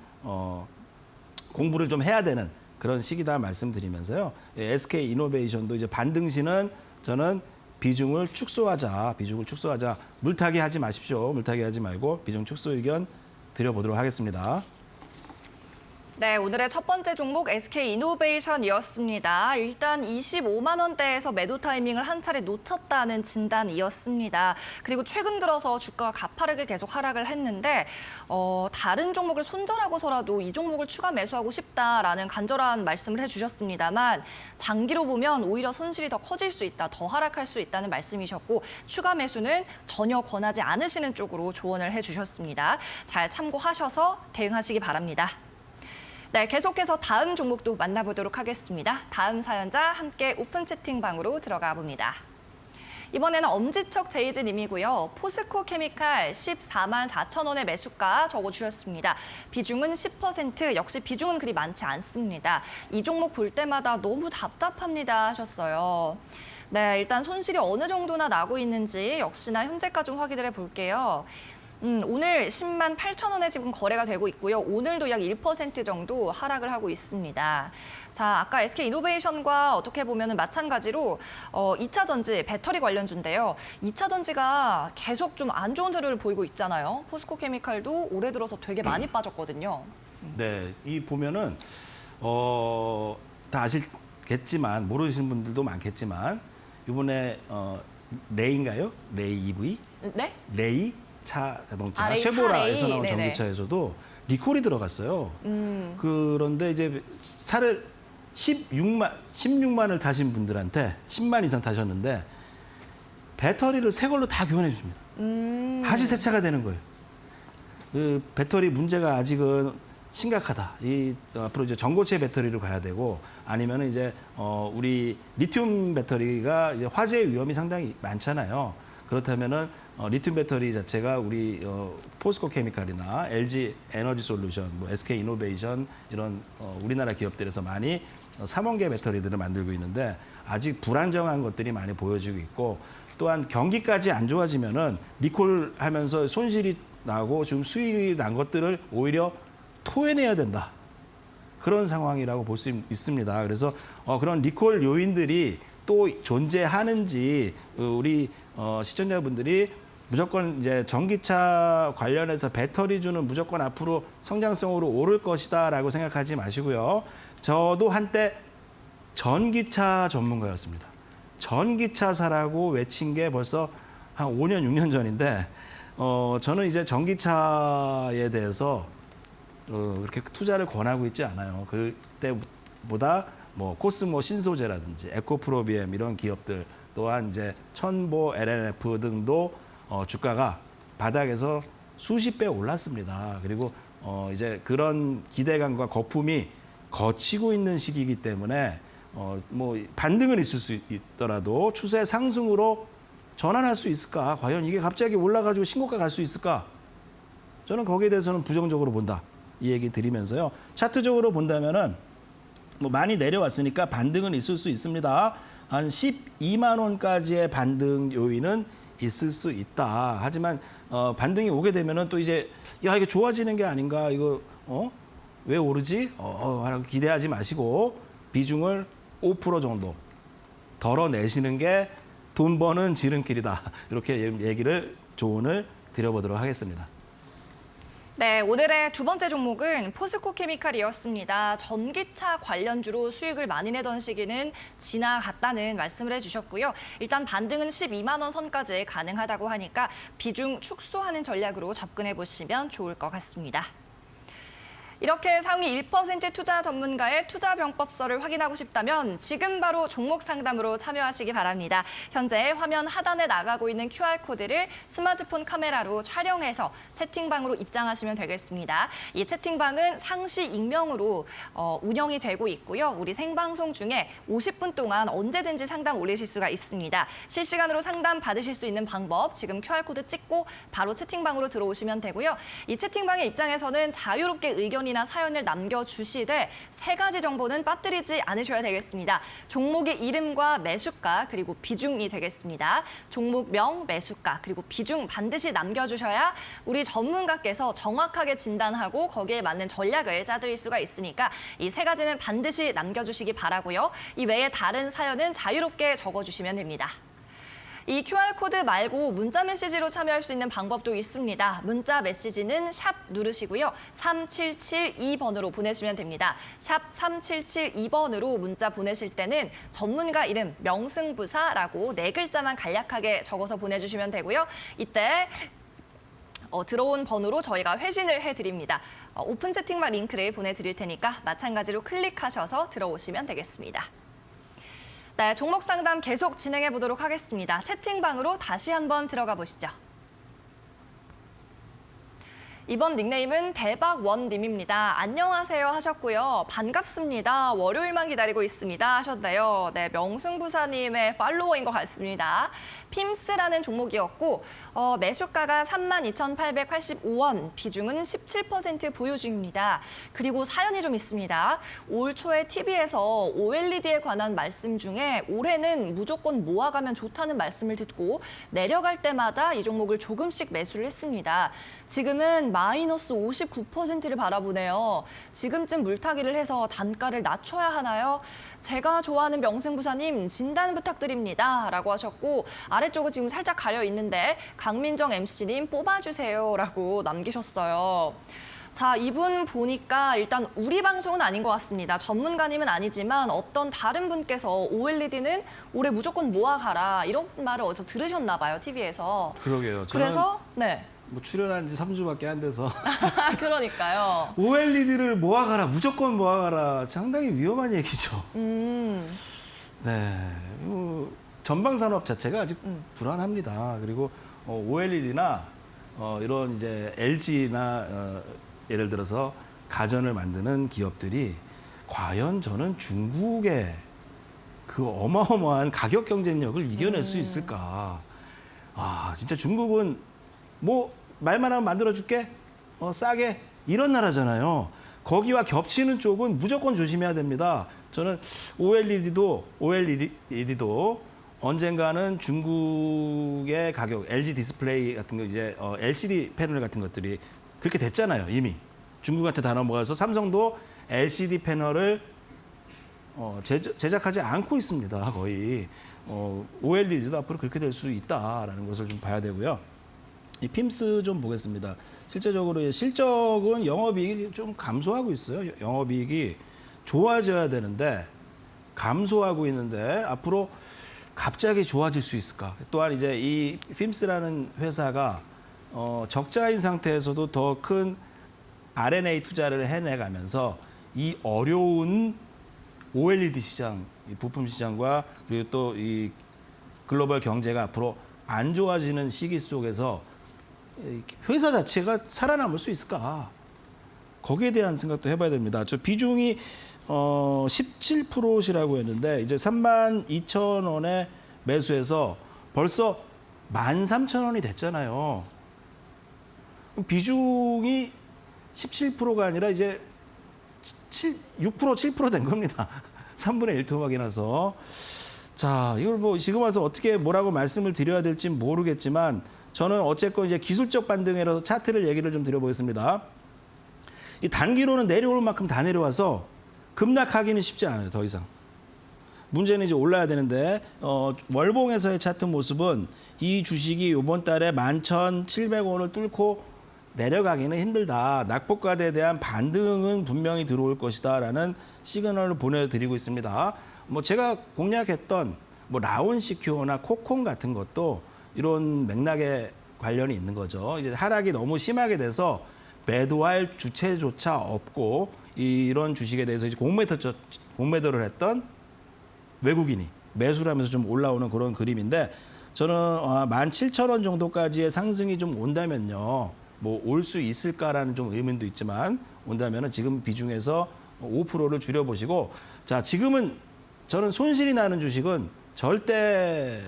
공부를 좀 해야 되는 그런 시기다 말씀드리면서요. SK 이노베이션도 이제 반등시는 저는 비중을 축소하자. 물타기 하지 마십시오. 물타기 하지 말고 비중 축소 의견 드려보도록 하겠습니다. 네, 오늘의 첫 번째 종목 SK 이노베이션이었습니다. 일단 25만 원대에서 매도 타이밍을 한 차례 놓쳤다는 진단이었습니다. 그리고 최근 들어서 주가가 가파르게 계속 하락을 했는데 다른 종목을 손절하고서라도 이 종목을 추가 매수하고 싶다라는 간절한 말씀을 해주셨습니다만 장기로 보면 오히려 손실이 더 커질 수 있다, 더 하락할 수 있다는 말씀이셨고 추가 매수는 전혀 권하지 않으시는 쪽으로 조언을 해주셨습니다. 잘 참고하셔서 대응하시기 바랍니다. 네, 계속해서 다음 종목도 만나보도록 하겠습니다. 다음 사연자 함께 오픈 채팅방으로 들어가 봅니다. 이번에는 엄지척 제이즈님이고요. 포스코 케미칼 14만 4천 원의 매수가 적어주셨습니다. 비중은 10%, 역시 비중은 그리 많지 않습니다. 이 종목 볼 때마다 너무 답답합니다 하셨어요. 네, 일단 손실이 어느 정도나 나고 있는지 역시나 현재가 좀 확인을 해볼게요. 오늘 10만 8천 원에 지금 거래가 되고 있고요. 오늘도 약 1% 정도 하락을 하고 있습니다. 자, 아까 SK 이노베이션과 어떻게 보면 마찬가지로 2차 전지 배터리 관련주인데요. 2차 전지가 계속 좀 안 좋은 흐름을 보이고 있잖아요. 포스코 케미칼도 올해 들어서 되게 많이 빠졌거든요. 네, 이 보면은 다 아시겠지만 모르시는 분들도 많겠지만 이번에 레이인가요? 레이 EV? 네? 레이 차 자동차 레이 차 쉐보라에서 레이. 나온 네네. 전기차에서도 리콜이 들어갔어요. 그런데 이제 차를 16만을 타신 분들한테 10만 이상 타셨는데 배터리를 새 걸로 다 교환해 주십니다. 다시 새 차가 되는 거예요. 그 배터리 문제가 아직은 심각하다. 앞으로 이제 전고체 배터리로 가야 되고 아니면 이제 우리 리튬 배터리가 이제 화재 위험이 상당히 많잖아요. 그렇다면은 리튬 배터리 자체가 우리 포스코 케미칼이나 LG 에너지 솔루션, 뭐 SK 이노베이션 이런 우리나라 기업들에서 많이 3원계 배터리들을 만들고 있는데 아직 불안정한 것들이 많이 보여지고 있고 또한 경기까지 안 좋아지면은 리콜하면서 손실이 나고 지금 수익이 난 것들을 오히려 토해내야 된다. 그런 상황이라고 볼 수 있습니다. 그래서 그런 리콜 요인들이 또 존재하는지 우리 시청자분들이 무조건 이제 전기차 관련해서 배터리주는 무조건 앞으로 성장성으로 오를 것이다라고 생각하지 마시고요. 저도 한때 전기차 전문가였습니다. 전기차사라고 외친 게 벌써 한 5년, 6년 전인데 저는 이제 전기차에 대해서 그렇게 투자를 권하고 있지 않아요. 그때보다 뭐 코스모 신소재라든지 에코프로비엠 이런 기업들 또한 이제 첨보 LNF 등도 주가가 바닥에서 수십 배 올랐습니다. 그리고 이제 그런 기대감과 거품이 거치고 있는 시기이기 때문에 뭐 반등은 있을 수 있더라도 추세 상승으로 전환할 수 있을까? 과연 이게 갑자기 올라가지고 신고가 갈 수 있을까? 저는 거기에 대해서는 부정적으로 본다. 이 얘기 드리면서요. 차트적으로 본다면은 뭐 많이 내려왔으니까 반등은 있을 수 있습니다. 한 12만 원까지의 반등 요인은 있을 수 있다. 하지만 반등이 오게 되면은 또 이제 야 이게 좋아지는 게 아닌가? 이거 왜 오르지? 라고 기대하지 마시고 비중을 5% 정도 덜어내시는 게 돈 버는 지름길이다. 이렇게 조언을 드려보도록 하겠습니다. 네, 오늘의 두 번째 종목은 포스코 케미칼이었습니다. 전기차 관련주로 수익을 많이 내던 시기는 지나갔다는 말씀을 해주셨고요. 일단 반등은 12만 원 선까지 가능하다고 하니까 비중 축소하는 전략으로 접근해 보시면 좋을 것 같습니다. 이렇게 상위 1% 투자 전문가의 투자 병법서를 확인하고 싶다면 지금 바로 종목 상담으로 참여하시기 바랍니다. 현재 화면 하단에 나가고 있는 QR코드를 스마트폰 카메라로 촬영해서 채팅방으로 입장하시면 되겠습니다. 이 채팅방은 상시 익명으로 운영이 되고 있고요. 우리 생방송 중에 50분 동안 언제든지 상담 올리실 수가 있습니다. 실시간으로 상담 받으실 수 있는 방법 지금 QR코드 찍고 바로 채팅방으로 들어오시면 되고요. 이 채팅방의 입장에서는 자유롭게 의견 이나 사연을 남겨주시되 세 가지 정보는 빠뜨리지 않으셔야 되겠습니다. 종목의 이름과 매수가 그리고 비중이 되겠습니다. 종목명, 매수가 그리고 비중 반드시 남겨주셔야 우리 전문가께서 정확하게 진단하고 거기에 맞는 전략을 짜드릴 수가 있으니까 이 세 가지는 반드시 남겨주시기 바라고요. 이 외에 다른 사연은 자유롭게 적어주시면 됩니다. 이 QR코드 말고 문자 메시지로 참여할 수 있는 방법도 있습니다. 문자 메시지는 샵 누르시고요. 3772번으로 보내시면 됩니다. 샵 3772번으로 문자 보내실 때는 전문가 이름 명승부사라고 4글자만 간략하게 적어서 보내주시면 되고요. 이때 들어온 번호로 저희가 회신을 해드립니다. 오픈 채팅방 링크를 보내드릴 테니까 마찬가지로 클릭하셔서 들어오시면 되겠습니다. 네, 종목 상담 계속 진행해 보도록 하겠습니다. 채팅방으로 다시 한번 들어가 보시죠. 이번 닉네임은 대박원님입니다. 안녕하세요 하셨고요. 반갑습니다. 월요일만 기다리고 있습니다 하셨네요. 네, 명승부사님의 팔로워인 것 같습니다. 핌스라는 종목이었고 매수가가 32,885원, 비중은 17% 보유 중입니다. 그리고 사연이 좀 있습니다. 올 초에 TV에서 OLED에 관한 말씀 중에 올해는 무조건 모아가면 좋다는 말씀을 듣고 내려갈 때마다 이 종목을 조금씩 매수를 했습니다. 지금은 마이너스 59%를 바라보네요. 지금쯤 물타기를 해서 단가를 낮춰야 하나요? 제가 좋아하는 명승부사님 진단 부탁드립니다. 라고 하셨고 아래쪽은 지금 살짝 가려 있는데 강민정 MC님 뽑아주세요. 라고 남기셨어요. 자, 이분 보니까 일단 우리 방송은 아닌 것 같습니다. 전문가님은 아니지만 어떤 다른 분께서 OLED는 올해 무조건 모아가라 이런 말을 어디서 들으셨나 봐요, TV에서. 그러게요. 그래서 네. 뭐 출연한 지 3주밖에 안 돼서 그러니까요. OLED를 모아가라, 무조건 모아가라 상당히 위험한 얘기죠. 네, 전방 산업 자체가 아직 불안합니다. 그리고 OLED나 이런 이제 LG나 예를 들어서 가전을 만드는 기업들이 과연 저는 중국의 그 어마어마한 가격 경쟁력을 이겨낼 수 있을까? 아, 진짜 중국은 뭐 말만 하면 만들어줄게, 싸게 이런 나라잖아요. 거기와 겹치는 쪽은 무조건 조심해야 됩니다. 저는 OLED도 언젠가는 중국의 가격, LG 디스플레이 같은 거 이제 LCD 패널 같은 것들이 그렇게 됐잖아요. 이미 중국한테 다 넘어가서 삼성도 LCD 패널을 제작하지 않고 있습니다. 거의 OLED도 앞으로 그렇게 될 수 있다라는 것을 좀 봐야 되고요. 이 핌스 좀 보겠습니다. 실제적으로 실적은 영업이익이 좀 감소하고 있어요. 영업이익이 좋아져야 되는데 감소하고 있는데 앞으로 갑자기 좋아질 수 있을까? 또한 이제 이 핌스라는 회사가 적자인 상태에서도 더 큰 R&A 투자를 해내가면서 이 어려운 OLED 시장, 이 부품 시장과 그리고 또 이 글로벌 경제가 앞으로 안 좋아지는 시기 속에서 이 회사 자체가 살아남을 수 있을까? 거기에 대한 생각도 해봐야 됩니다. 저 비중이 17%시라고 했는데 이제 32,000원에 매수해서 벌써 13,000원이 됐잖아요. 비중이 17%가 아니라 이제 6%, 7% 된 겁니다. 3분의 1 토막이 나서. 자, 이걸 뭐 지금 와서 어떻게 뭐라고 말씀을 드려야 될지 모르겠지만 저는 어쨌건 이제 기술적 반등이라서 차트를 얘기를 좀 드려보겠습니다. 이 단기로는 내려올 만큼 다 내려와서 급락하기는 쉽지 않아요, 더 이상. 문제는 이제 올라야 되는데 월봉에서의 차트 모습은 이 주식이 이번 달에 11,700원을 뚫고 내려가기는 힘들다. 낙폭과대에 대한 반등은 분명히 들어올 것이다라는 시그널을 보내드리고 있습니다. 뭐 제가 공략했던 뭐 라온시큐어나 코콩 같은 것도 이런 맥락에 관련이 있는 거죠. 이제 하락이 너무 심하게 돼서 매도할 주체조차 없고 이런 주식에 대해서 이제 공매도를 했던 외국인이 매수를 하면서 좀 올라오는 그런 그림인데 저는 17,000원 정도까지의 상승이 좀 온다면요. 뭐 올 수 있을까라는 좀 의문도 있지만 온다면은 지금 비중에서 5%를 줄여보시고 자 지금은 저는 손실이 나는 주식은 절대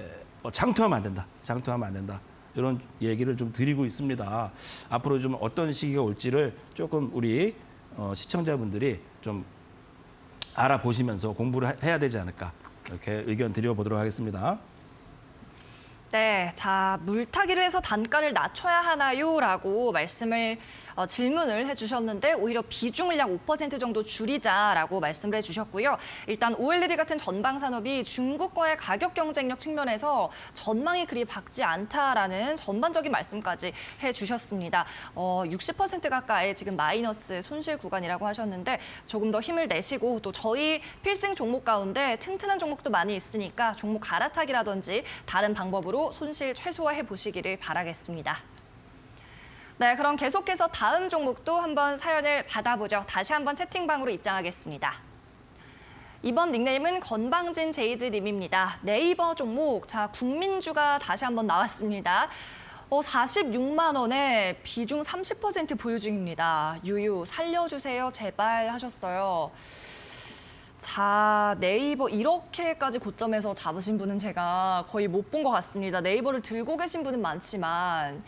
장투하면 안 된다. 장투하면 안 된다. 이런 얘기를 좀 드리고 있습니다. 앞으로 좀 어떤 시기가 올지를 조금 우리 시청자분들이 좀 알아보시면서 공부를 해야 되지 않을까 이렇게 의견 드려보도록 하겠습니다. 네, 자 물타기를 해서 단가를 낮춰야 하나요? 라고 질문을 해주셨는데 오히려 비중을 약 5% 정도 줄이자라고 말씀을 해주셨고요. 일단 OLED 같은 전방 산업이 중국과의 가격 경쟁력 측면에서 전망이 그리 밝지 않다라는 전반적인 말씀까지 해주셨습니다. 60% 가까이 지금 마이너스 손실 구간이라고 하셨는데 조금 더 힘을 내시고 또 저희 필승 종목 가운데 튼튼한 종목도 많이 있으니까 종목 갈아타기라든지 다른 방법으로 손실 최소화해 보시기를 바라겠습니다. 네, 그럼 계속해서 다음 종목도 한번 사연을 받아보죠. 다시 한번 채팅방으로 입장하겠습니다. 이번 닉네임은 건방진 제이즈님입니다. 네이버 종목, 자 국민주가 다시 한번 나왔습니다. 46만 원에 비중 30% 보유 중입니다. 유유 살려주세요 제발 하셨어요. 자, 네이버 이렇게까지 고점에서 잡으신 분은 제가 거의 못 본 것 같습니다. 네이버를 들고 계신 분은 많지만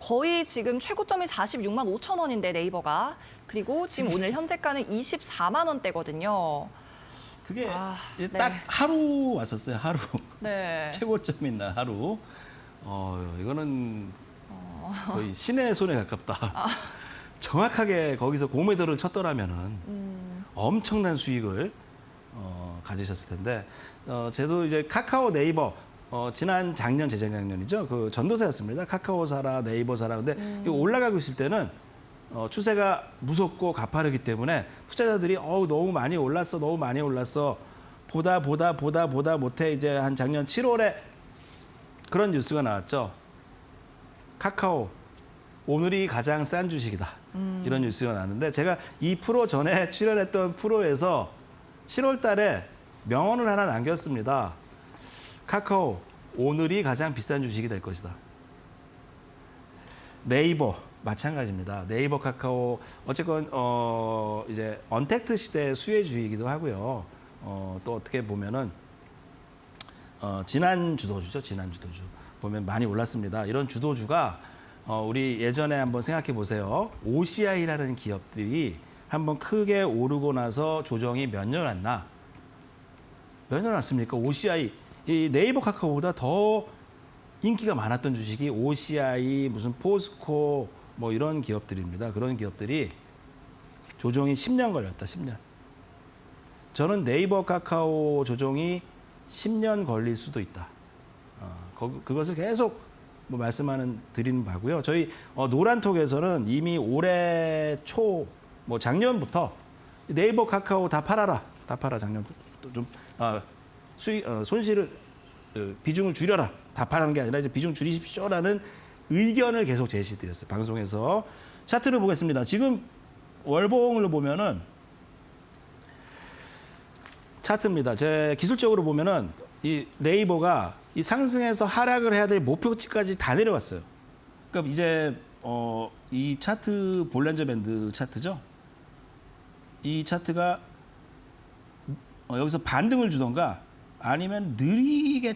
거의 지금 최고점이 46만 5천 원인데 네이버가. 그리고 지금 오늘 현재가는 24만 원대거든요. 그게 이제 네. 딱 하루 왔었어요. 하루. 네. 최고점 있는 하루. 이거는 거의 신의 손에 가깝다. 정확하게 거기서 공매도를 쳤더라면은 엄청난 수익을 가지셨을 텐데 저도 이제 카카오 네이버 지난 작년 재작년이죠. 그 전도사였습니다. 카카오 사라 네이버 사라. 근데 이거 올라가고 있을 때는 추세가 무섭고 가파르기 때문에 투자자들이 너무 많이 올랐어. 너무 많이 올랐어. 보다 못해 이제 한 작년 7월에 그런 뉴스가 나왔죠. 카카오 오늘이 가장 싼 주식이다. 이런 뉴스가 나왔는데 제가 이 프로 전에 출연했던 프로에서 7월 달에 명언을 하나 남겼습니다. 카카오 오늘이 가장 비싼 주식이 될 것이다. 네이버 마찬가지입니다. 네이버 카카오 어쨌건 이제 언택트 시대의 수혜주이기도 하고요. 또 어떻게 보면은 지난 주도주죠. 지난 주도주 보면 많이 올랐습니다. 이런 주도주가 우리 예전에 한번 생각해 보세요. OCI라는 기업들이 한번 크게 오르고 나서 조정이 몇 년 왔나? 몇 년 왔습니까? OCI 이 네이버 카카오보다 더 인기가 많았던 주식이 OCI 무슨 포스코 뭐 이런 기업들입니다. 그런 기업들이 조정이 10년 걸렸다. 10년. 저는 네이버 카카오 조정이 10년 걸릴 수도 있다. 그것을 계속 말씀하는 드리는 바고요. 저희 노란톡에서는 이미 올해 초 작년부터 네이버 카카오 다 팔아라. 다 팔아. 작년부터 좀 손실을 비중을 줄여라. 다 파라는 게 아니라 이제 비중 줄이십시오라는 의견을 계속 제시드렸어요. 방송에서. 차트를 보겠습니다. 지금 월봉을 보면은 차트입니다. 제 기술적으로 보면은 이 네이버가 이 상승해서 하락을 해야 될 목표치까지 다 내려왔어요. 그러니까 이제 이 차트 볼린저 밴드 차트죠. 이 차트가 여기서 반등을 주던가 아니면 느리게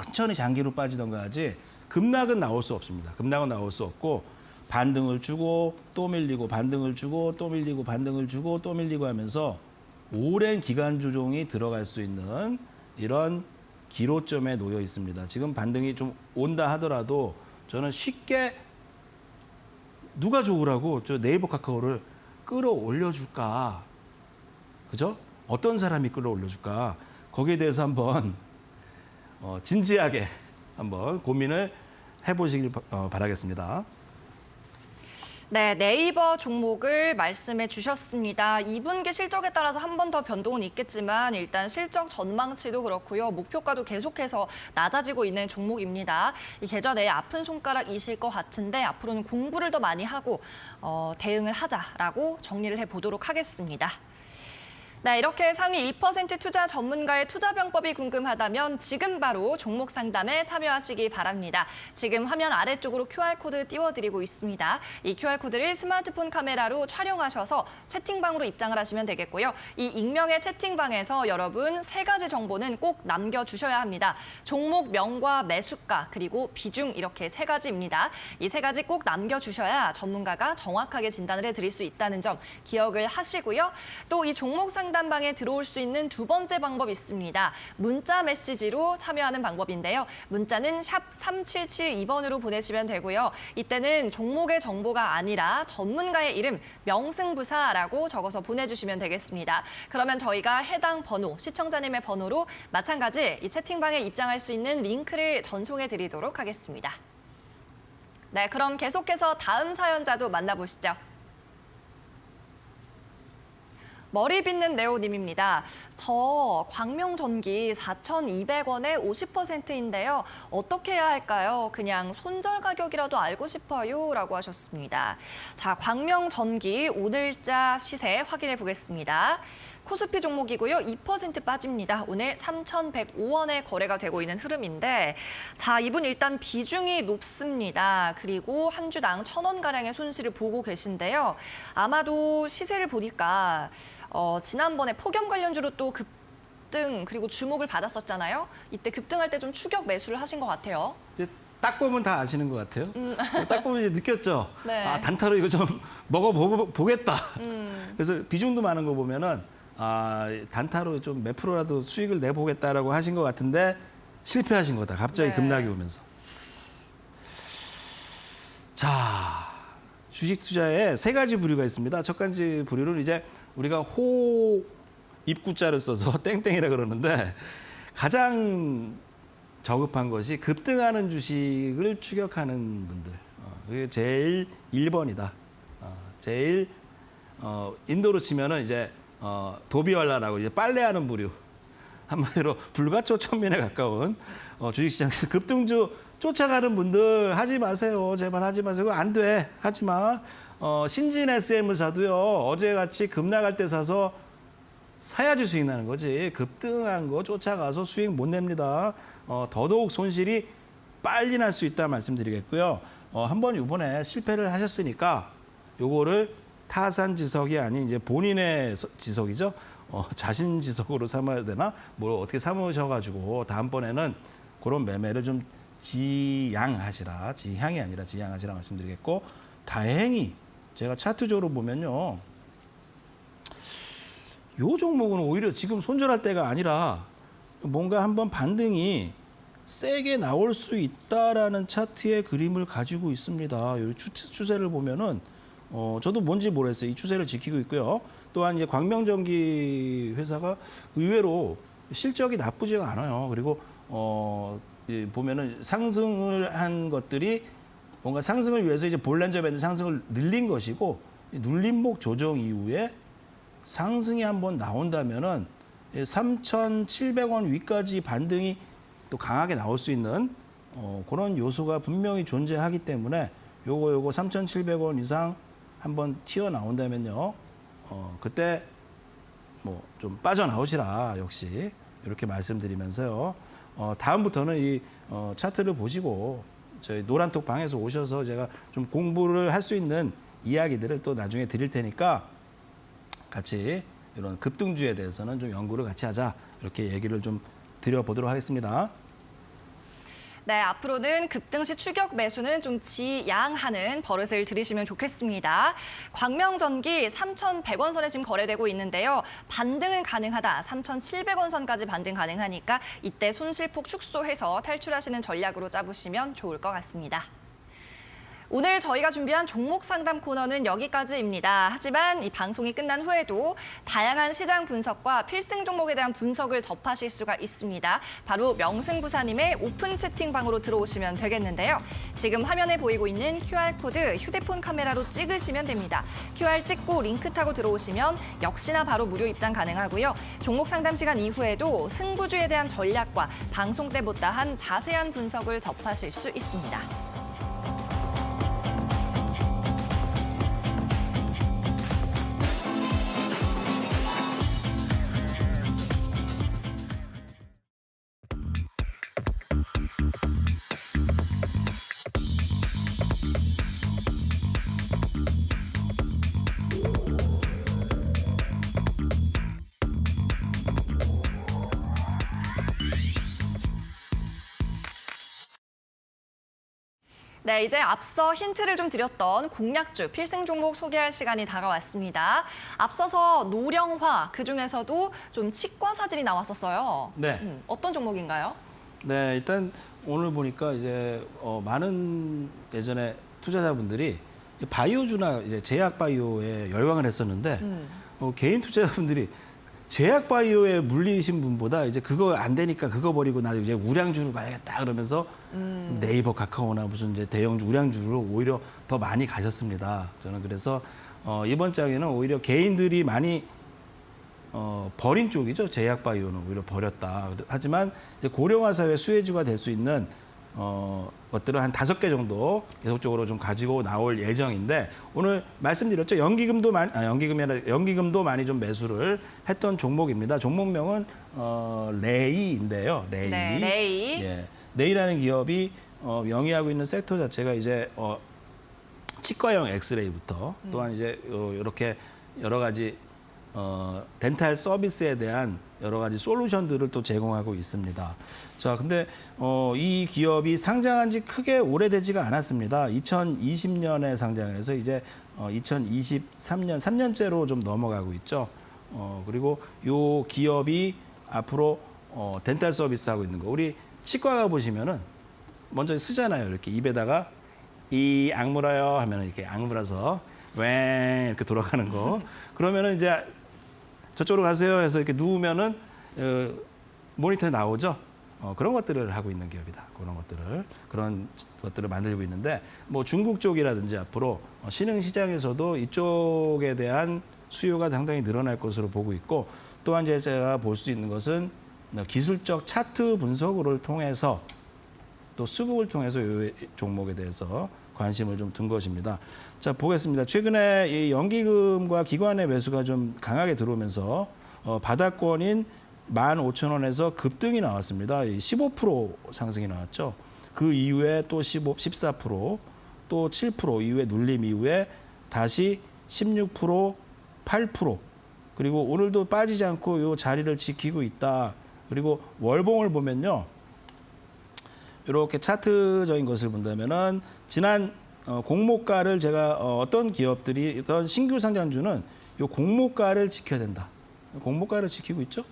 천천히 장기로 빠지던가 하지 급락은 나올 수 없습니다. 급락은 나올 수 없고 반등을 주고 또 밀리고 반등을 주고 또 밀리고 반등을 주고 또 밀리고 하면서 오랜 기간 조정이 들어갈 수 있는 이런 기로점에 놓여 있습니다. 지금 반등이 좀 온다 하더라도 저는 쉽게 누가 좋으라고 저 네이버 카카오를 끌어올려 줄까? 그죠? 어떤 사람이 끌어올려 줄까? 거기에 대해서 한번 진지하게 한번 고민을 해보시길 바라겠습니다. 네, 네이버 종목을 말씀해 주셨습니다. 2분기 실적에 따라서 한 번 더 변동은 있겠지만 일단 실적 전망치도 그렇고요. 목표가도 계속해서 낮아지고 있는 종목입니다. 이 계좌 내에 아픈 손가락이실 것 같은데 앞으로는 공부를 더 많이 하고 대응을 하자라고 정리를 해보도록 하겠습니다. 네, 이렇게 상위 1% 투자 전문가의 투자 병법이 궁금하다면 지금 바로 종목 상담에 참여하시기 바랍니다. 지금 화면 아래쪽으로 QR코드 띄워드리고 있습니다. 이 QR코드를 스마트폰 카메라로 촬영하셔서 채팅방으로 입장을 하시면 되겠고요. 이 익명의 채팅방에서 여러분 3가지 정보는 꼭 남겨주셔야 합니다. 종목 명과 매수가 그리고 비중 이렇게 3가지입니다. 이 3가지 꼭 남겨주셔야 전문가가 정확하게 진단을 해드릴 수 있다는 점 기억을 하시고요. 또 이 종목 상담방에 들어올 수 있는 두 번째 방법 있습니다. 문자 메시지로 참여하는 방법인데요. 문자는 샵 3772번으로 보내시면 되고요. 이때는 종목의 정보가 아니라 전문가의 이름, 명승부사라고 적어서 보내주시면 되겠습니다. 그러면 저희가 해당 번호, 시청자님의 번호로 마찬가지 이 채팅방에 입장할 수 있는 링크를 전송해 드리도록 하겠습니다. 네, 그럼 계속해서 다음 사연자도 만나보시죠. 머리 빗는 네오님입니다. 저 광명전기 4,200원에 50%인데요. 어떻게 해야 할까요? 그냥 손절 가격이라도 알고 싶어요. 라고 하셨습니다. 자, 광명전기 오늘자 시세 확인해 보겠습니다. 코스피 종목이고요. 2% 빠집니다. 오늘 3,105원에 거래가 되고 있는 흐름인데 자, 이분 일단 비중이 높습니다. 그리고 한 주당 1,000원가량의 손실을 보고 계신데요. 아마도 시세를 보니까 지난번에 폭염 관련주로 또 급등 그리고 주목을 받았었잖아요. 이때 급등할 때 좀 추격 매수를 하신 것 같아요. 딱 보면 다 아시는 것 같아요. 딱 보면 이제 느꼈죠. 네. 아, 단타로 이거 좀 먹어보겠다. 그래서 비중도 많은 거 보면은 단타로 좀 몇 프로라도 수익을 내보겠다라고 하신 것 같은데 실패하신 거다. 갑자기 네. 급락이 오면서. 자, 주식 투자에 3가지 부류가 있습니다. 첫 가지 부류는 이제 우리가 호 입구자를 써서 땡땡이라 그러는데 가장 저급한 것이 급등하는 주식을 추격하는 분들. 그게 제일 1번이다. 제일 인도로 치면은 이제 도비왈라라고 이제 빨래하는 부류. 한마디로 불가초천민에 가까운 주식시장에서 급등주 쫓아가는 분들 하지 마세요. 제발 하지 마세요. 그거 안 돼. 하지 마. 신진 SM을 사도요. 어제같이 급락할 때 사서 사야지 수익 나는 거지. 급등한 거 쫓아가서 수익 못 냅니다. 더더욱 손실이 빨리 날 수 있다 말씀드리겠고요. 한번 이번에 실패를 하셨으니까 요거를 타산지석이 아닌 이제 본인의 지석이죠. 자신 지석으로 삼아야 되나? 뭐 어떻게 삼으셔가지고 다음번에는 그런 매매를 좀 지양하시라. 지향이 아니라 지양하시라 말씀드리겠고 다행히 제가 차트적으로 보면요. 요 종목은 오히려 지금 손절할 때가 아니라 뭔가 한번 반등이 세게 나올 수 있다라는 차트의 그림을 가지고 있습니다. 이 추세를 보면은 저도 뭔지 모르겠어요. 이 추세를 지키고 있고요. 또한 이제 광명전기 회사가 의외로 실적이 나쁘지가 않아요. 그리고 보면은 상승을 한 것들이 뭔가 상승을 위해서 이제 볼린저 밴드 상승을 늘린 것이고 눌림목 조정 이후에 상승이 한번 나온다면은 3,700원 위까지 반등이 또 강하게 나올 수 있는 그런 요소가 분명히 존재하기 때문에 요거 3,700원 이상 한번 튀어나온다면요. 그때 뭐 좀 빠져나오시라 역시 이렇게 말씀드리면서요. 다음부터는 이 차트를 보시고 저희 노란톡 방에서 오셔서 제가 좀 공부를 할 수 있는 이야기들을 또 나중에 드릴 테니까 같이 이런 급등주에 대해서는 좀 연구를 같이 하자 이렇게 얘기를 좀 드려보도록 하겠습니다. 네, 앞으로는 급등시 추격 매수는 좀 지양하는 버릇을 들이시면 좋겠습니다. 광명전기 3,100원 선에 지금 거래되고 있는데요. 반등은 가능하다. 3,700원 선까지 반등 가능하니까 이때 손실폭 축소해서 탈출하시는 전략으로 짜보시면 좋을 것 같습니다. 오늘 저희가 준비한 종목 상담 코너는 여기까지입니다. 하지만 이 방송이 끝난 후에도 다양한 시장 분석과 필승 종목에 대한 분석을 접하실 수가 있습니다. 바로 명승부사님의 오픈 채팅방으로 들어오시면 되겠는데요. 지금 화면에 보이고 있는 QR코드 휴대폰 카메라로 찍으시면 됩니다. QR 찍고 링크 타고 들어오시면 역시나 바로 무료 입장 가능하고요. 종목 상담 시간 이후에도 승부주에 대한 전략과 방송 때 못다한 자세한 분석을 접하실 수 있습니다. 네, 이제 앞서 힌트를 좀 드렸던 공략주, 필승 종목 소개할 시간이 다가왔습니다. 앞서서 노령화, 그중에서도 좀 치과 사진이 나왔었어요. 네. 어떤 종목인가요? 네, 일단 오늘 보니까 이제 많은 예전에 투자자분들이 바이오주나 이제 제약 바이오에 열광을 했었는데 개인 투자자분들이 제약 바이오에 물리신 분보다 이제 그거 안 되니까 그거 버리고 나 이제 우량주로 가야겠다 그러면서 네이버, 카카오나 무슨 이제 대형 우량주로 오히려 더 많이 가셨습니다. 저는 그래서 이번 장에는 오히려 개인들이 많이 버린 쪽이죠. 제약 바이오는 오히려 버렸다. 하지만 이제 고령화 사회 수혜주가 될 수 있는 것들을 한 5개 정도 계속적으로 좀 가지고 나올 예정인데 오늘 말씀드렸죠. 연기금도 많이 좀 매수를 했던 종목입니다. 종목명은 레이인데요. 레이. 네, 레이. 예. 레이라는 기업이 영위하고 있는 섹터 자체가 이제 치과형 엑스레이부터 또한 이제 이렇게 여러 가지 덴탈 서비스에 대한 여러 가지 솔루션들을 또 제공하고 있습니다. 자, 근데 이 기업이 상장한 지 크게 오래되지가 않았습니다. 2020년에 상장해서 이제 2023년 3년째로 좀 넘어가고 있죠. 그리고 이 기업이 앞으로 덴탈 서비스 하고 있는 거. 우리 치과 가 보시면은 먼저 쓰잖아요. 이렇게 입에다가 이 악물어요 하면은 이렇게 악물어서 웽 이렇게 돌아가는 거. 그러면은 이제 저쪽으로 가세요 해서 이렇게 누우면은 모니터에 나오죠. 그런 것들을 하고 있는 기업이다. 그런 것들을 만들고 있는데 뭐 중국 쪽이라든지 앞으로 신흥 시장에서도 이쪽에 대한 수요가 상당히 늘어날 것으로 보고 있고 또한 이제 제가 볼 수 있는 것은 기술적 차트 분석을 통해서 또 수급을 통해서 이 종목에 대해서 관심을 좀 둔 것입니다. 자, 보겠습니다. 최근에 이 연기금과 기관의 매수가 좀 강하게 들어오면서 바닥권인 15,000원에서 급등이 나왔습니다. 15% 상승이 나왔죠. 그 이후에 또 14%, 또 7% 이후에 눌림 이후에 다시 16%, 8%, 그리고 오늘도 빠지지 않고 이 자리를 지키고 있다. 그리고 월봉을 보면요. 이렇게 차트적인 것을 본다면은 지난 공모가를 제가 어떤 기업들이 어떤 신규 상장주는 이 공모가를 지켜야 된다. 공모가를 지키고 있죠.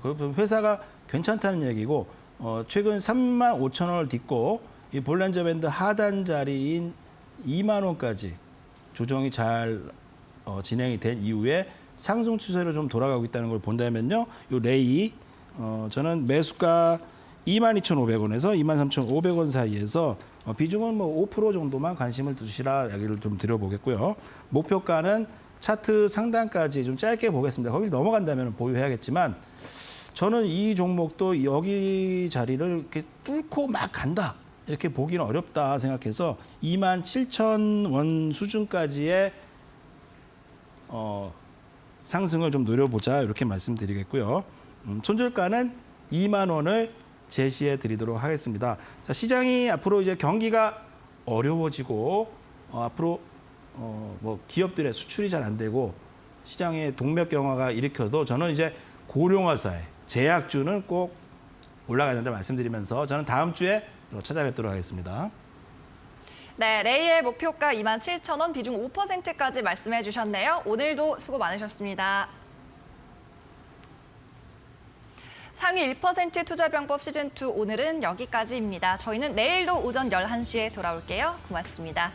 그 회사가 괜찮다는 얘기고 최근 35,000원을 딛고 이 볼란저 밴드 하단 자리인 2만 원까지 조정이 잘 진행이 된 이후에 상승 추세로 좀 돌아가고 있다는 걸 본다면요. 이 레이 저는 매수가 22,500원에서 23,500원 사이에서 비중은 뭐 5% 정도만 관심을 두시라 이야기를 좀 드려보겠고요. 목표가는 차트 상단까지 좀 짧게 보겠습니다. 거기 넘어간다면 보유해야겠지만 저는 이 종목도 여기 자리를 이렇게 뚫고 막 간다. 이렇게 보기는 어렵다 생각해서 27,000원 수준까지의 상승을 좀 노려보자 이렇게 말씀드리겠고요. 손절가는 2만 원을 제시해 드리도록 하겠습니다. 자, 시장이 앞으로 이제 경기가 어려워지고 앞으로 뭐 기업들의 수출이 잘 안 되고 시장의 동맥 경화가 일으켜도 저는 이제 고령화사의 제약주는 꼭 올라가야 된다 말씀드리면서 저는 다음 주에 또 찾아뵙도록 하겠습니다. 네, 레이의 목표가 27,000원, 비중 5%까지 말씀해 주셨네요. 오늘도 수고 많으셨습니다. 상위 1% 투자병법 시즌2 오늘은 여기까지입니다. 저희는 내일도 오전 11시에 돌아올게요. 고맙습니다.